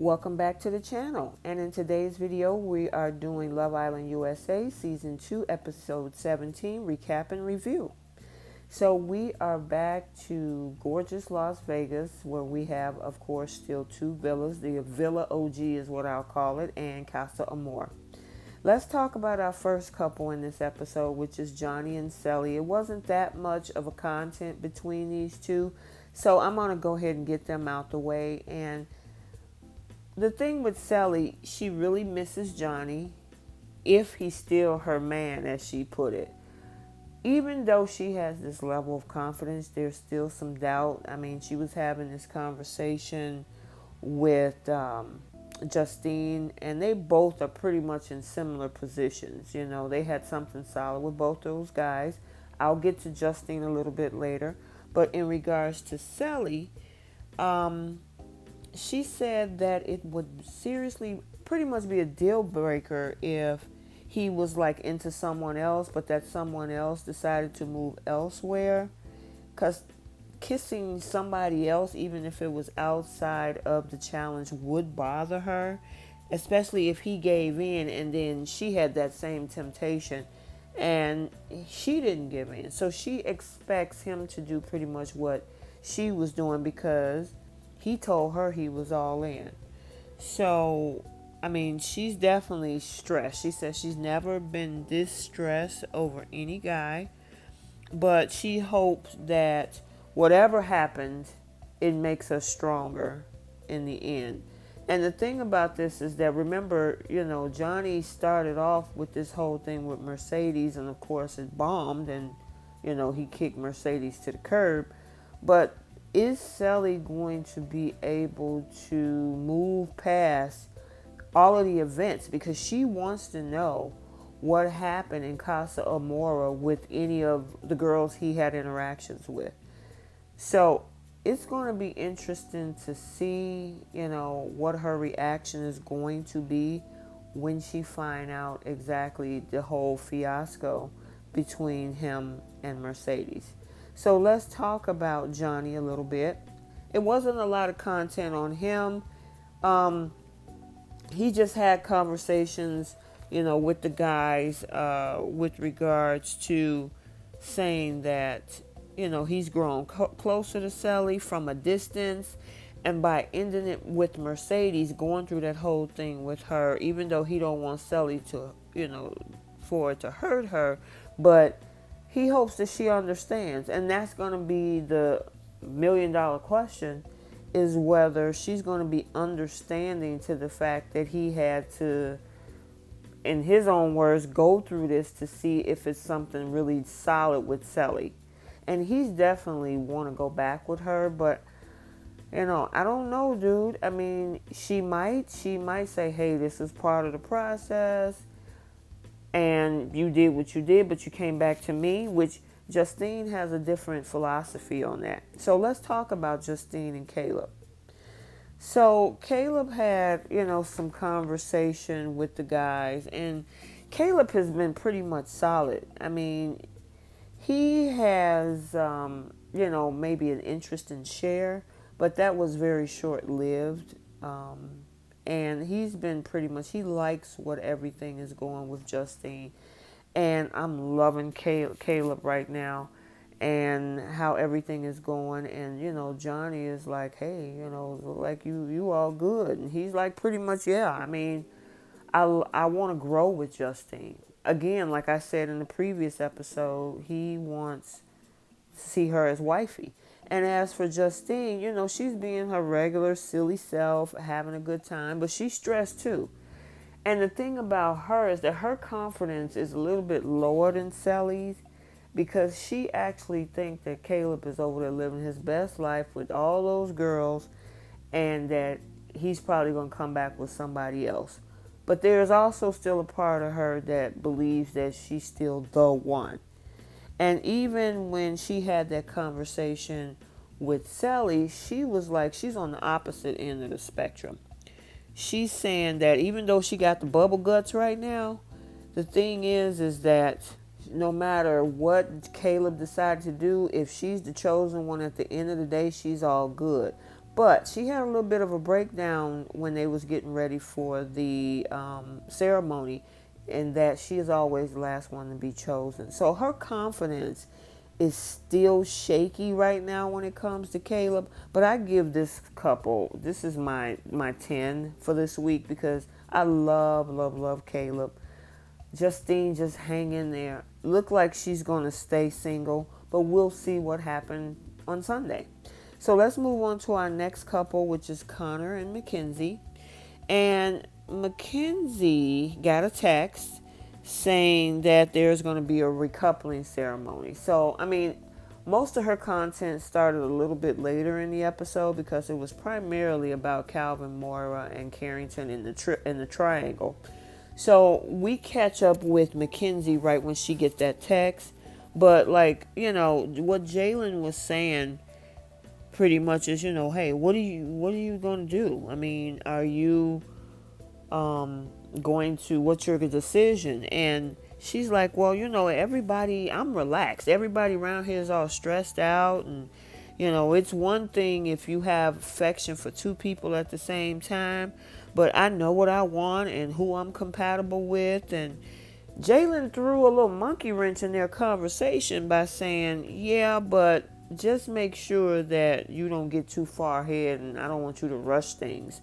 Welcome back to the channel, and in today's video we are doing Love Island USA Season 2 Episode 17 Recap and Review. So we are back to gorgeous Las Vegas, where we have, of course, still two villas. The Villa OG is what I'll call it, and Casa Amor. Let's talk about our first couple in this episode, which is Johnny and Selly. It wasn't that much of a content between these two, so I'm going to go ahead and get them out the way. And the thing with Selly, she really misses Johnny, if he's still her man, as she put it. Even though she has this level of confidence, there's still some doubt. I mean, she was having this conversation with Justine, and they both are pretty much in similar positions. You know, they had something solid with both those guys. I'll get to Justine a little bit later. But in regards to Selly, she said that it would seriously pretty much be a deal breaker if he was like into someone else, but that someone else decided to move elsewhere. Because kissing somebody else, even if it was outside of the challenge, would bother her, especially if he gave in and then she had that same temptation and she didn't give in. So she expects him to do pretty much what she was doing because he told her he was all in. So, I mean, she's definitely stressed. She says she's never been this stressed over any guy, but she hopes that whatever happens, it makes her stronger in the end. And the thing about this is that, remember, you know, Johnny started off with this whole thing with Mercedes, and of course it bombed, and, you know, he kicked Mercedes to the curb. But is Selly going to be able to move past all of the events? Because she wants to know what happened in Casa Amor with any of the girls he had interactions with. So it's going to be interesting to see, you know, what her reaction is going to be when she find out exactly the whole fiasco between him and Mercedes. So let's talk about Johnny a little bit. It wasn't a lot of content on him. He just had conversations, you know, with the guys with regards to saying that, you know, he's grown closer to Selly from a distance. And by ending it with Mercedes, going through that whole thing with her, even though he don't want Selly to, you know, for it to hurt her, but he hopes that she understands. And that's going to be the $1,000,000 question, is whether she's going to be understanding to the fact that he had to, in his own words, go through this to see if it's something really solid with Selly. And he's definitely want to go back with her, but, you know, I don't know, dude. I mean, she might say, hey, this is part of the process, and you did what you did, but you came back to me, which Justine has a different philosophy on that. So let's talk about Justine and Caleb. So Caleb had, you know, some conversation with the guys, and Caleb has been pretty much solid. I mean, he has, you know, maybe an interest in Cher, but that was very short-lived. And he's been pretty much, he likes what everything is going with Justine. And I'm loving Caleb right now and how everything is going. And, you know, Johnny is like, hey, you know, like you all good. And he's like, pretty much, yeah. I mean, I want to grow with Justine. Again, like I said in the previous episode, he wants to see her as wifey. And as for Justine, you know, she's being her regular silly self, having a good time, but she's stressed too. And the thing about her is that her confidence is a little bit lower than Selly's, because she actually thinks that Caleb is over there living his best life with all those girls, and that he's probably going to come back with somebody else. But there's also still a part of her that believes that she's still the one. And even when she had that conversation with Selly, she was like, she's on the opposite end of the spectrum. She's saying that even though she got the bubble guts right now, the thing is that no matter what Caleb decided to do, if she's the chosen one at the end of the day, she's all good. But she had a little bit of a breakdown when they was getting ready for the ceremony, in that she is always the last one to be chosen. So her confidence is still shaky right now when it comes to Caleb. But I give this couple, this is my 10 for this week, because I love Caleb. Justine just hang in there. Look like she's going to stay single, but we'll see what happened on Sunday. So let's move on to our next couple, which is Conor and Mckenzie. And Mackenzie got a text saying that there's going to be a recoupling ceremony. So, I mean, most of her content started a little bit later in the episode, because it was primarily about Calvin, Moira, and Carrington in the triangle. So we catch up with Mackenzie right when she get that text. But like, what Jalen was saying pretty much is, hey, what are you going to do? I mean, are you what's your decision? And she's like, well, everybody, I'm relaxed. Everybody around here is all stressed out. And, it's one thing if you have affection for two people at the same time, but I know what I want and who I'm compatible with. And Jalen threw a little monkey wrench in their conversation by saying, yeah, but just make sure that you don't get too far ahead, and I don't want you to rush things.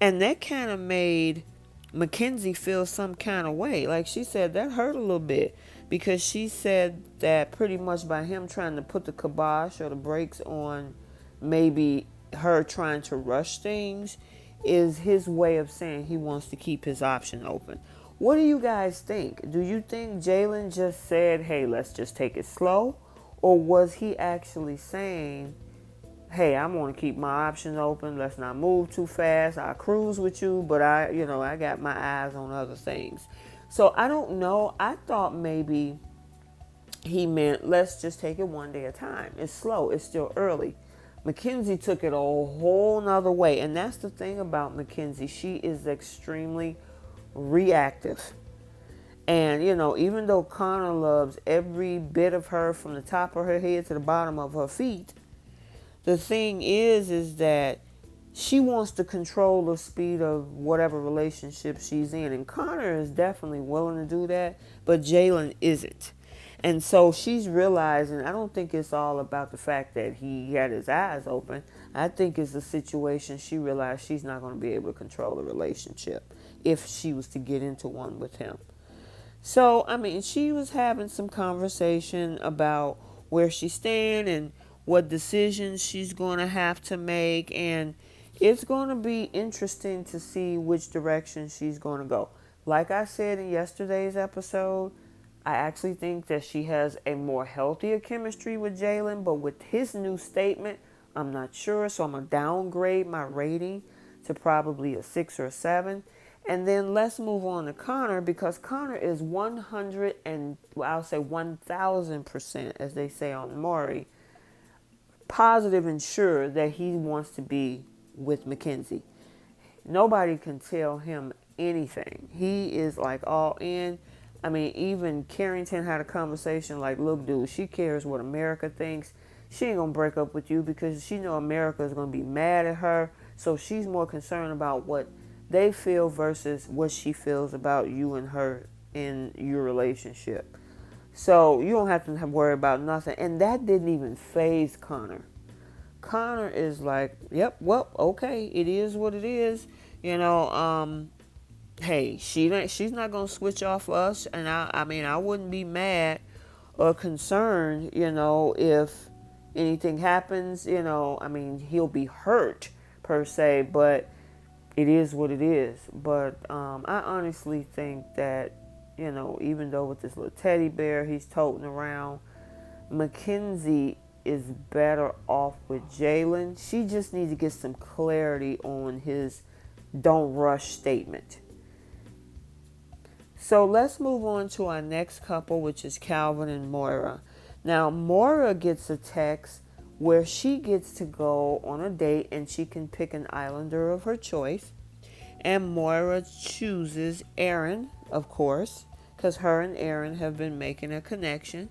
And that kind of made Mackenzie feel some kind of way. Like she said, that hurt a little bit, because she said that pretty much by him trying to put the kibosh or the brakes on maybe her trying to rush things is his way of saying he wants to keep his option open. What do you guys think? Do you think Jalen just said, hey, let's just take it slow? Or was he actually saying, hey, I'm going to keep my options open. Let's not move too fast. I'll cruise with you, but I got my eyes on other things. So I don't know. I thought maybe he meant let's just take it one day at a time. It's slow. It's still early. Mckenzie took it a whole nother way. And that's the thing about Mckenzie. She is extremely reactive. And, even though Conor loves every bit of her from the top of her head to the bottom of her feet, the thing is that she wants to control the speed of whatever relationship she's in. And Conor is definitely willing to do that, but Jalen isn't. And so she's realizing, I don't think it's all about the fact that he had his eyes open. I think it's a situation she realized she's not going to be able to control the relationship if she was to get into one with him. So, I mean, she was having some conversation about where she stands and what decisions she's going to have to make. And it's going to be interesting to see which direction she's going to go. Like I said in yesterday's episode, I actually think that she has a more healthier chemistry with Jalen. But with his new statement, I'm not sure. So I'm going to downgrade my rating to probably a 6 or a 7. And then let's move on to Conor, because Conor is 100 and I'll say 1,000%, as they say on Maury, positive and sure that he wants to be with Mckenzie. Nobody can tell him anything. He is like all in. I mean, even Carrington had a conversation like, look, dude, she cares what America thinks. She ain't going to break up with you because she know America is going to be mad at her. So she's more concerned about what they feel versus what she feels about you and her in your relationship. So you don't have to worry about nothing. And that didn't even faze Conor. Conor is like, yep, well, okay, it is what it is. Hey, she's not going to switch off us. And I wouldn't be mad or concerned, if anything happens, he'll be hurt per se, but it is what it is. But I honestly think that, even though with this little teddy bear he's toting around, Mckenzie is better off with Jalen. She just needs to get some clarity on his don't rush statement. So let's move on to our next couple, which is Calvin and Moira. Now, Moira gets a text where she gets to go on a date and she can pick an islander of her choice. And Moira chooses Aaron, of course, because her and Aaron have been making a connection.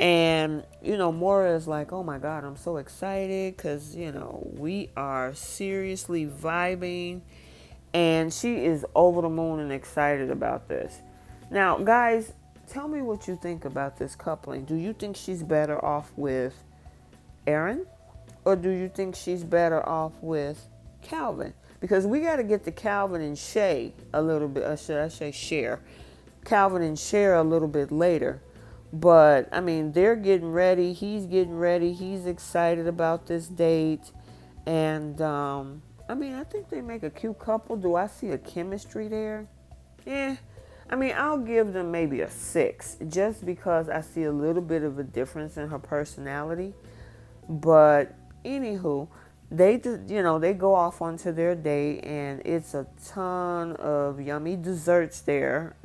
And, Moira is like, oh my God, I'm so excited because, we are seriously vibing. And she is over the moon and excited about this. Now, guys, tell me what you think about this coupling. Do you think she's better off with Aaron? Or do you think she's better off with Calvin? Because we got to get to Calvin and Shay a little bit, or should I say Cher? Calvin and Cher a little bit later. But, I mean, they're getting ready. He's getting ready. He's excited about this date. And, I think they make a cute couple. Do I see a chemistry there? Yeah. I'll give them maybe a 6. Just because I see a little bit of a difference in her personality. But, anywho, they go off onto their date, and it's a ton of yummy desserts there.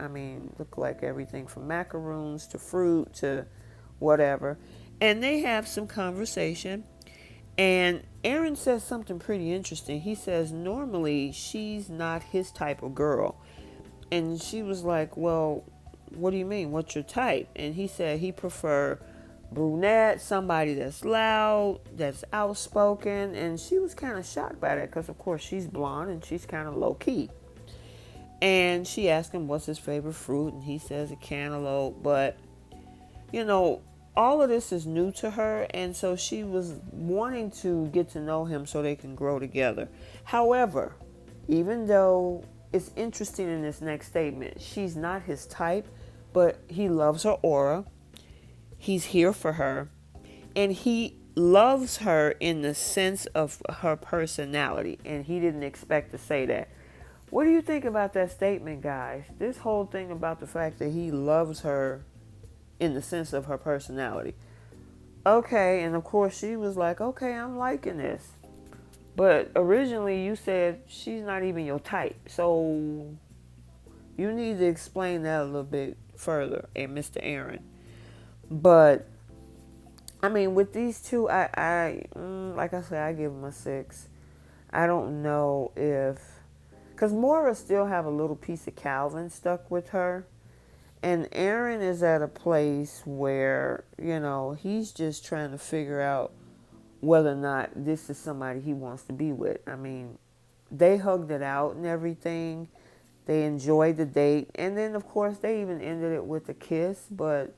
Look like everything from macaroons to fruit to whatever. And they have some conversation. And Aaron says something pretty interesting. He says normally she's not his type of girl. And she was like, well, what do you mean? What's your type? And he said he prefer brunette, somebody that's loud, that's outspoken. And she was kind of shocked by that because, of course, she's blonde and she's kind of low-key. And she asked him what's his favorite fruit, and he says a cantaloupe. But, all of this is new to her, and so she was wanting to get to know him so they can grow together. However, even though it's interesting in this next statement, she's not his type, but he loves her aura. He's here for her, and he loves her in the sense of her personality, and he didn't expect to say that. What do you think about that statement, guys? This whole thing about the fact that he loves her in the sense of her personality. Okay, and of course she was like, okay, I'm liking this. But originally you said she's not even your type. So you need to explain that a little bit further, and Mr. Aaron. But, with these two, I like I said, I give them a 6. I don't know if, because Moira still have a little piece of Calvin stuck with her. And Aaron is at a place where, he's just trying to figure out whether or not this is somebody he wants to be with. They hugged it out and everything. They enjoyed the date. And then, of course, they even ended it with a kiss. But,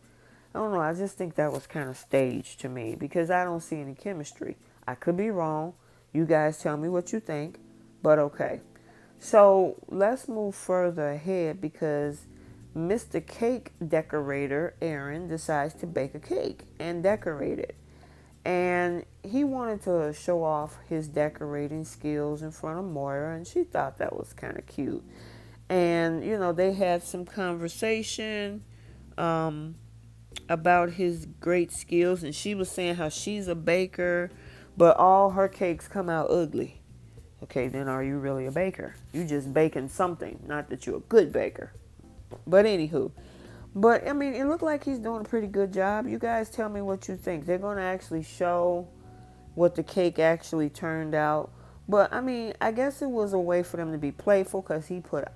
I don't know, I just think that was kind of staged to me because I don't see any chemistry. I could be wrong. You guys tell me what you think. But, okay. So, let's move further ahead because Mr. Cake Decorator, Aaron, decides to bake a cake and decorate it. And he wanted to show off his decorating skills in front of Moira, and she thought that was kind of cute. And, they had some conversation about his great skills, and she was saying how she's a baker, but all her cakes come out ugly. Okay, then are you really a baker? You just baking something, not that you're a good baker. But anywho, it looked like he's doing a pretty good job. You guys tell me what you think. They're going to actually show what the cake actually turned out. But, I guess it was a way for them to be playful because he put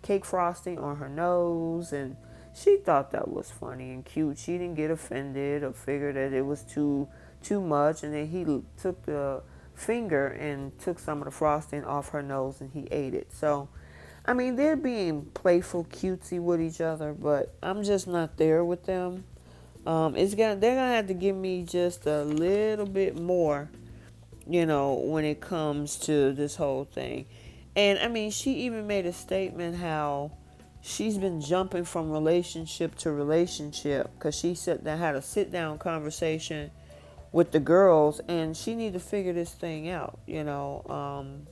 cake frosting on her nose. And she thought that was funny and cute. She didn't get offended or figure that it was too much. And then he took the finger and took some of the frosting off her nose and he ate it. So, they're being playful, cutesy with each other, but I'm just not there with them. They're gonna have to give me just a little bit more, when it comes to this whole thing. And she even made a statement how she's been jumping from relationship to relationship because she had a sit-down conversation with the girls, and she need to figure this thing out,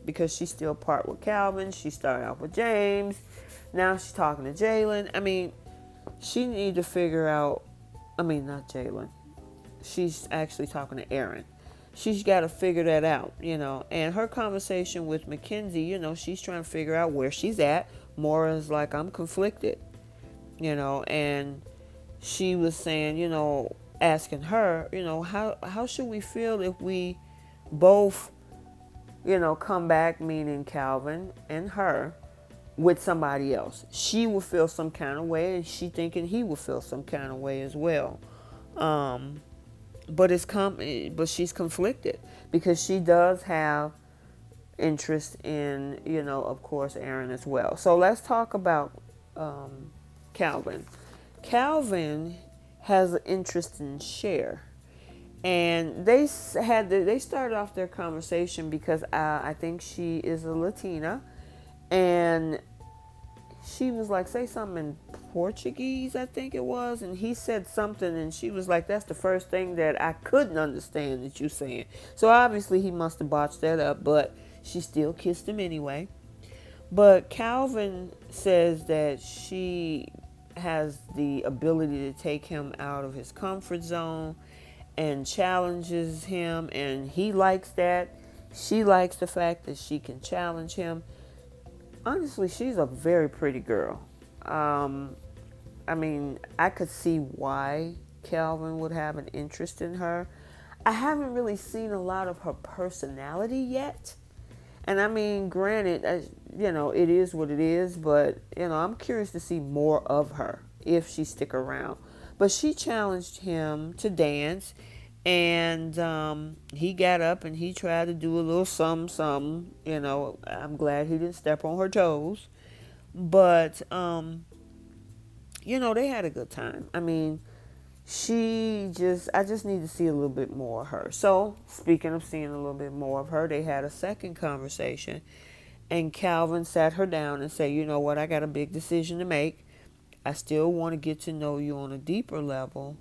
because she's still part with Calvin. She started out with James. Now she's talking to Jalen. She need to figure out, not Jalen. She's actually talking to Aaron. She's got to figure that out, And her conversation with Mckenzie, she's trying to figure out where she's at. Moira's like, I'm conflicted, and she was saying, asking her, how should we feel if we both, come back, meaning Calvin and her, with somebody else? She will feel some kind of way, and she thinking he will feel some kind of way as well. Um, but but she's conflicted because she does have interest in, of course, Aaron as well. So let's talk about Calvin. Calvin has an interest in Cher, and they started off their conversation because I think she is a Latina, and she was like, say something in Portuguese, I think it was, and he said something, and she was like, that's the first thing that I couldn't understand that you saying. So obviously he must have botched that up, but she still kissed him anyway. But Calvin says that she has the ability to take him out of his comfort zone and challenges him, and he likes that. She likes the fact that she can challenge him. Honestly, she's a very pretty girl. I mean, I could see why Calvin would have an interest in her. I haven't really seen a lot of her personality yet. And I mean, granted, it is what it is, but, I'm curious to see more of her if she stick around. But she challenged him to dance, and he got up and he tried to do a little something. I'm glad he didn't step on her toes. But, they had a good time. I mean, I just need to see a little bit more of her. So, speaking of seeing a little bit more of her, they had a second conversation, and Calvin sat her down and said, you know what, I got a big decision to make. I still want to get to know you on a deeper level.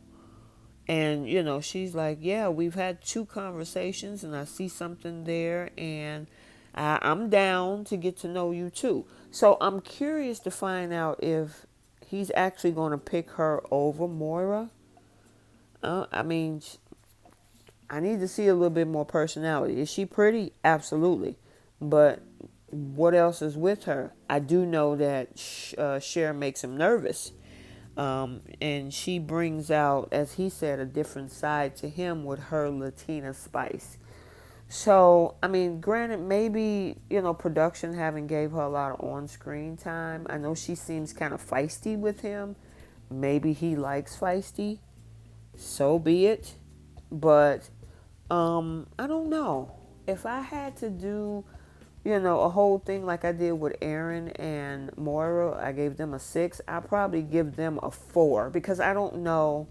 And, she's like, yeah, we've had 2 conversations and I see something there, and I'm down to get to know you too. So I'm curious to find out if he's actually going to pick her over Moira. I mean, I need to see a little bit more personality. Is she pretty? Absolutely. But what else is with her? I do know that Cher makes him nervous. And she brings out, as he said, a different side to him with her Latina spice. So, I mean, granted, maybe, production haven't gave her a lot of on-screen time. I know she seems kind of feisty with him. Maybe he likes feisty. So be it. But I don't know. If I had to do, a whole thing like I did with Aaron and Moira, I gave them a 6. I probably give them a 4 because I don't know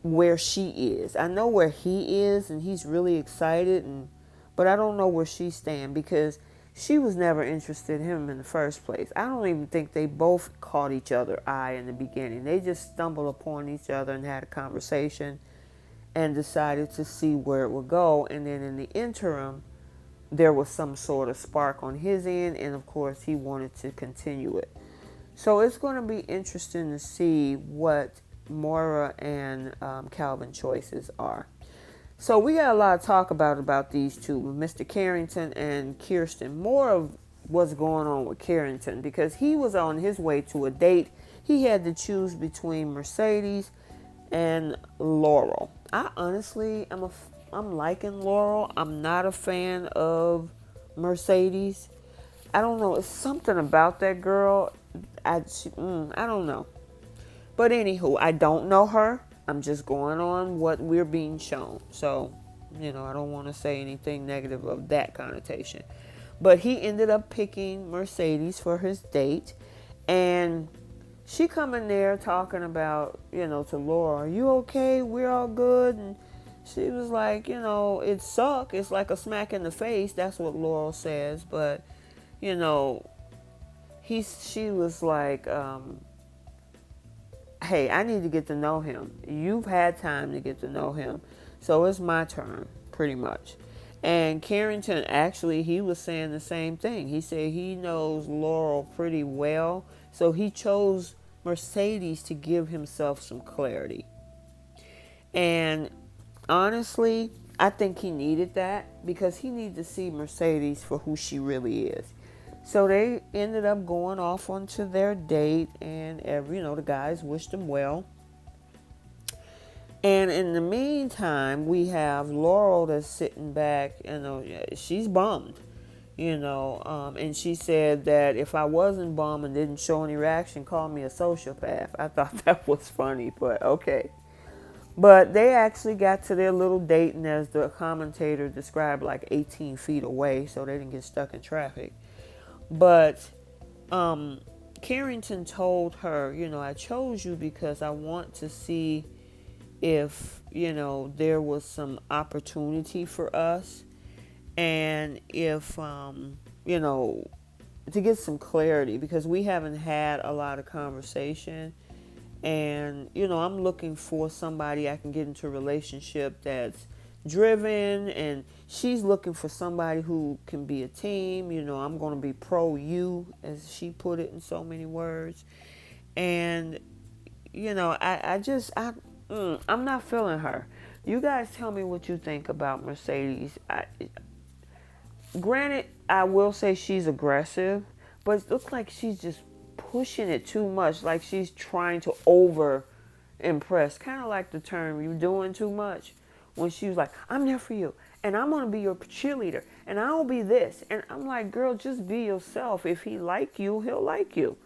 where she is. I know where he is, and he's really excited, but I don't know where she stands because she was never interested in him in the first place. I don't even think they both caught each other eye in the beginning. They just stumbled upon each other and had a conversation and decided to see where it would go. And then in the interim, there was some sort of spark on his end, and of course he wanted to continue it. So it's going to be interesting to see what Moira and Calvin choices are. So we got a lot of talk about these two, Mr. Carrington and Kirsten. More of what's going on with Carrington, because he was on his way to a date. He had to choose between Mercedes and Laurel. I honestly I'm liking Laurel. I'm not a fan of Mercedes. I don't know. It's something about that girl. I don't know. But anywho, I don't know her. I'm just going on what we're being shown. So, I don't want to say anything negative of that connotation. But he ended up picking Mercedes for his date. And she come in there talking about, to Laura, are you okay? We're all good. And she was like, it suck. It's like a smack in the face. That's what Laurel says. But, she was like, hey, I need to get to know him. You've had time to get to know him. So it's my turn, pretty much. And Carrington, actually, he was saying the same thing. He said he knows Laurel pretty well. So he chose Mercedes to give himself some clarity. And honestly, I think he needed that because he needed to see Mercedes for who she really is. So they ended up going off onto their date, and the guys wished them well. And in the meantime, we have Laurel that's sitting back, she's bummed, and she said that if I wasn't bummed and didn't show any reaction, call me a sociopath. I thought that was funny, but okay. But they actually got to their little date, and as the commentator described, like 18 feet away, so they didn't get stuck in traffic. But Carrington told her, I chose you because I want to see if, there was some opportunity for us, and if, you know, to get some clarity, because we haven't had a lot of conversation. And, I'm looking for somebody I can get into a relationship that's driven, and she's looking for somebody who can be a team. I'm going to be pro you, as she put it in so many words. And, I'm not feeling her. You guys tell me what you think about Mercedes. Granted, I will say she's aggressive, but it looks like she's just pushing it too much, like she's trying to over impress. Kind of like the term "you doing too much," when she was like, "I'm there for you, and I'm gonna be your cheerleader, and I'll be this," and I'm like, "Girl, just be yourself. If he like you, he'll like you."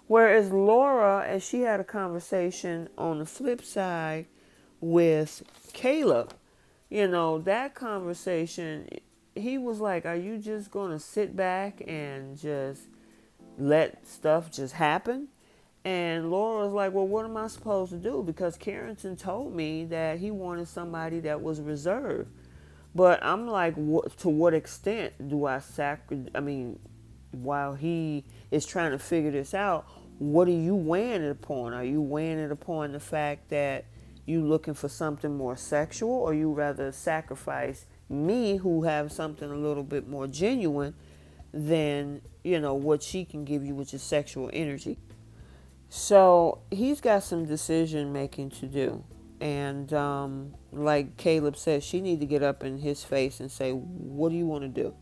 Whereas Laura, as she had a conversation on the flip side with Caleb, that conversation, he was like, "Are you just gonna sit back and just let stuff just happen?" And Laura was like, "Well, what am I supposed to do? Because Carrington told me that he wanted somebody that was reserved." But I'm like, to what extent do I while he is trying to figure this out, what are you weighing it upon? Are you weighing it upon the fact that you looking for something more sexual, or you rather sacrifice me, who have something a little bit more genuine than, what she can give you, which is sexual energy? So he's got some decision making to do. And like Caleb said, she need to get up in his face and say, "What do you want to do?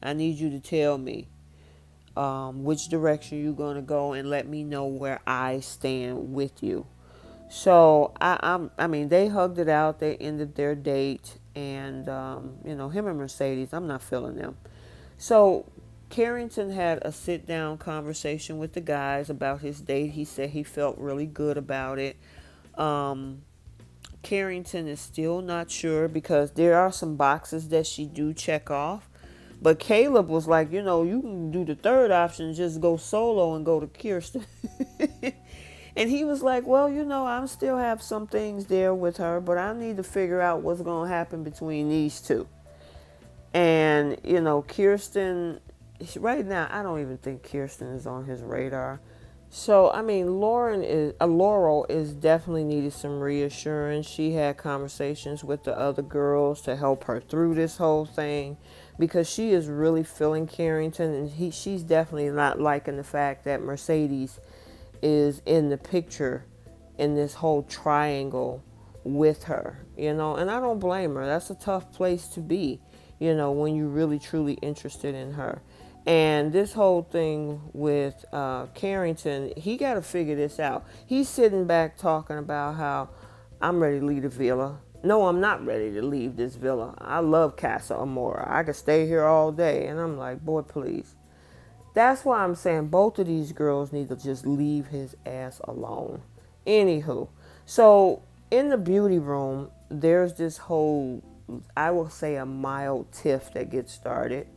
I need you to tell me which direction you're going to go, and let me know where I stand with you." So they hugged it out. They ended their date, and him and Mercedes, I'm not feeling them. So Carrington had a sit down conversation with the guys about his date. He said he felt really good about it. Carrington is still not sure, because there are some boxes that she do check off. But Caleb was like, you can do the third option, just go solo and go to Kirsten. And he was like, "Well, I still have some things there with her, but I need to figure out what's going to happen between these two." And, Kirsten, right now, I don't even think Kirsten is on his radar. So, Laurel is definitely needed some reassurance. She had conversations with the other girls to help her through this whole thing, because she is really feeling Carrington, and she's definitely not liking the fact that Mercedes is in the picture in this whole triangle with her, and I don't blame her. That's a tough place to be, when you're really truly interested in her. And this whole thing with Carrington, he got to figure this out. He's sitting back talking about how, "I'm ready to leave the villa." No, I'm not ready to leave this villa. I love Casa Amor. I could stay here all day. And I'm like, boy, please. That's why I'm saying both of these girls need to just leave his ass alone. Anywho, so in the beauty room, there's this whole, I will say, a mild tiff that gets started,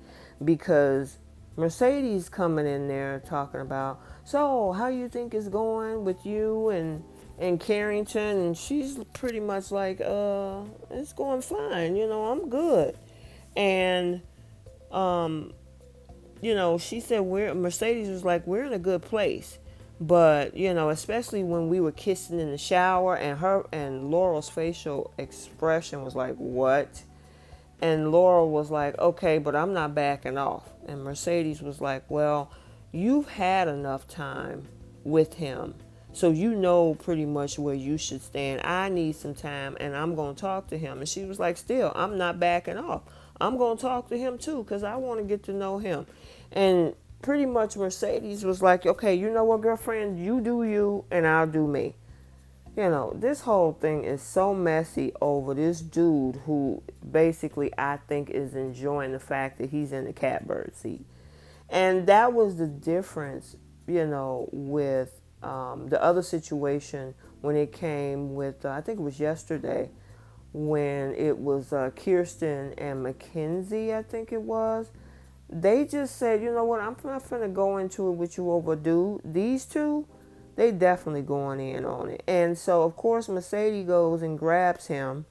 because Mercedes coming in there talking about, "So how you think it's going with you and Carrington?" And she's pretty much like, "It's going fine. I'm good." And she said, Mercedes was like, "We're in a good place." But, especially when we were kissing in the shower, and her and Laurel's facial expression was like, "What?" And Laurel was like, "Okay, but I'm not backing off." And Mercedes was like, "Well, you've had enough time with him, so you know pretty much where you should stand. I need some time, and I'm going to talk to him." And she was like, "Still, I'm not backing off. I'm going to talk to him too, because I want to get to know him." And pretty much Mercedes was like, "Okay, you know what, girlfriend? You do you, and I'll do me." This whole thing is so messy over this dude who basically, I think, is enjoying the fact that he's in the catbird seat. And that was the difference, with the other situation when it came with, I think it was yesterday, when it was Kirsten and Mckenzie, I think it was. They just said, you know what, I'm not going to go into it with you over dude. These two, they definitely going in on it. And so, of course, Mercedes goes and grabs him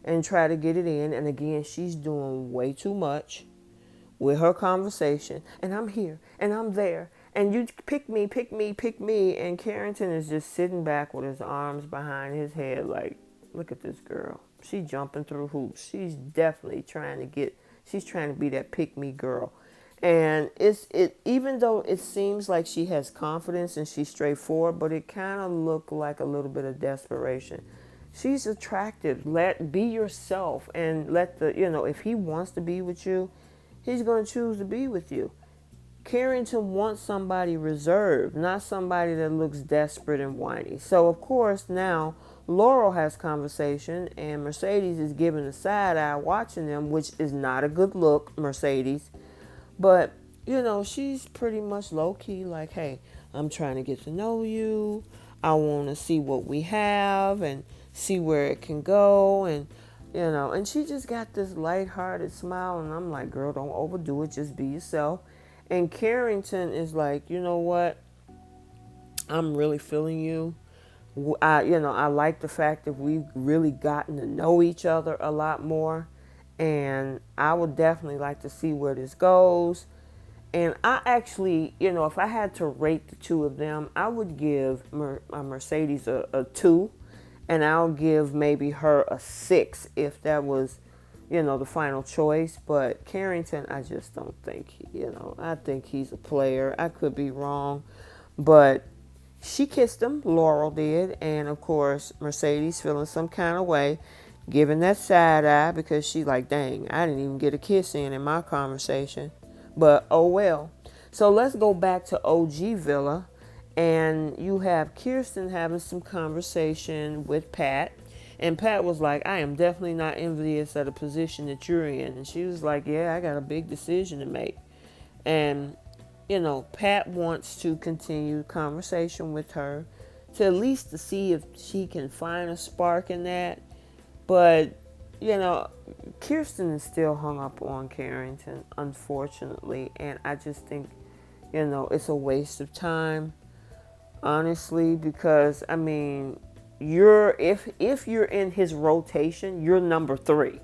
and try to get it in. And again, she's doing way too much with her conversation. And I'm here and I'm there. And you pick me, pick me, pick me. And Carrington is just sitting back with his arms behind his head like, look at this girl. She's jumping through hoops. She's definitely she's trying to be that pick me girl. And even though it seems like she has confidence and she's straightforward, but it kind of looked like a little bit of desperation. She's attractive. Be yourself and if he wants to be with you, he's going to choose to be with you. Carrington wants somebody reserved, not somebody that looks desperate and whiny. So, of course, now Laurel has conversation and Mercedes is giving a side eye watching them, which is not a good look, Mercedes. But, she's pretty much low-key like, hey, I'm trying to get to know you. I want to see what we have and see where it can go. And she just got this lighthearted smile. And I'm like, girl, don't overdo it. Just be yourself. And Carrington is like, you know what? I'm really feeling you. I like the fact that we've really gotten to know each other a lot more. And I would definitely like to see where this goes. And I actually, if I had to rate the two of them, I would give Mercedes a 2. And I'll give maybe her a 6 if that was, the final choice. But Carrington, I just don't think, I think he's a player. I could be wrong. But she kissed him, Laurel did. And, of course, Mercedes feeling some kind of way, giving that side eye because she's like, dang, I didn't even get a kiss in my conversation. But, oh well. So let's go back to OG Villa. And you have Kirsten having some conversation with Pat. And Pat was like, I am definitely not envious of the position that you're in. And she was like, yeah, I got a big decision to make. And, Pat wants to continue conversation with her to at least to see if she can find a spark in that. But, Kirsten is still hung up on Carrington, unfortunately. And I just think, it's a waste of time, honestly, because, if you're in his rotation, you're number 3.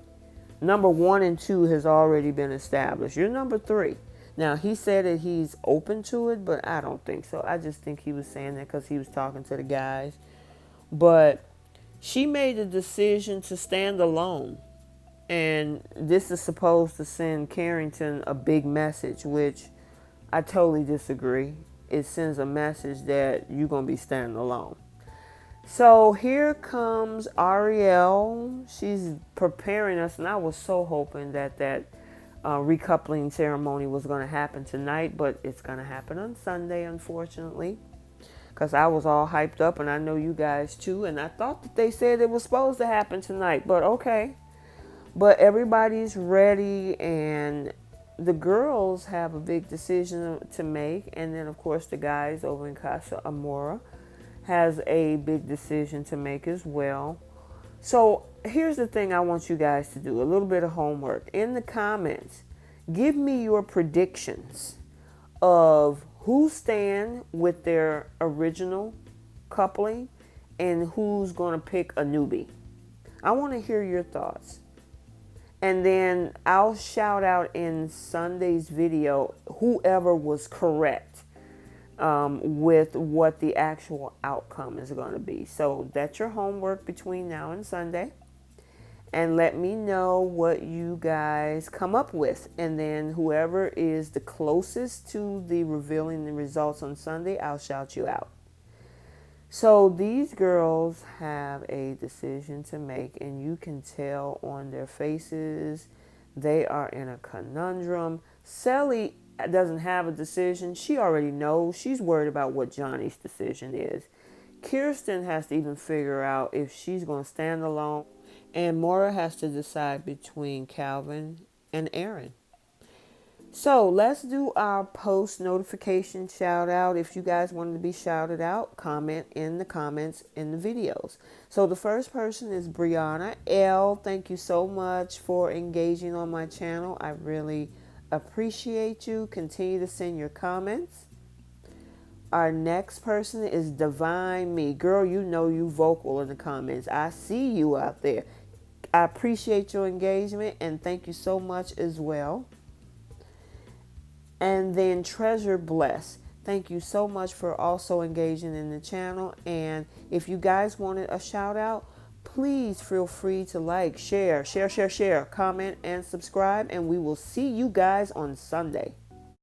Number 1 and 2 has already been established. You're number 3. Now, he said that he's open to it, but I don't think so. I just think he was saying that because he was talking to the guys. But she made the decision to stand alone. And this is supposed to send Carrington a big message, which I totally disagree. It sends a message that you're going to be standing alone. So here comes Ariel. She's preparing us, and I was so hoping that recoupling ceremony was going to happen tonight, but it's going to happen on Sunday, unfortunately, because I was all hyped up, and I know you guys too, and I thought that they said it was supposed to happen tonight, but okay. But everybody's ready, and the girls have a big decision to make, and then, of course, the guys over in Casa Amor has a big decision to make as well. So here's the thing I want you guys to do, a little bit of homework. In the comments, give me your predictions of who stand with their original coupling and who's going to pick a newbie. I want to hear your thoughts. And then I'll shout out in Sunday's video whoever was correct with what the actual outcome is going to be. So that's your homework between now and Sunday. And let me know what you guys come up with. And then whoever is the closest to the revealing the results on Sunday, I'll shout you out. So these girls have a decision to make, and you can tell on their faces they are in a conundrum. Selly doesn't have a decision. She already knows. She's worried about what Johnny's decision is. Kirsten has to even figure out if she's going to stand alone, and Moira has to decide between Calvin and Aaron. So let's do our post notification shout out. If you guys wanted to be shouted out, comment in the comments in the videos. So the first person is Brianna L. Thank you so much for engaging on my channel. I really appreciate you. Continue to send your comments. Our next person is Divine Me. Girl, you know you vocal in the comments. I see you out there. I appreciate your engagement and thank you so much as well. And then Treasure Bless. Thank you so much for also engaging in the channel. And if you guys wanted a shout out, please feel free to like, share, comment, and subscribe. And we will see you guys on Sunday.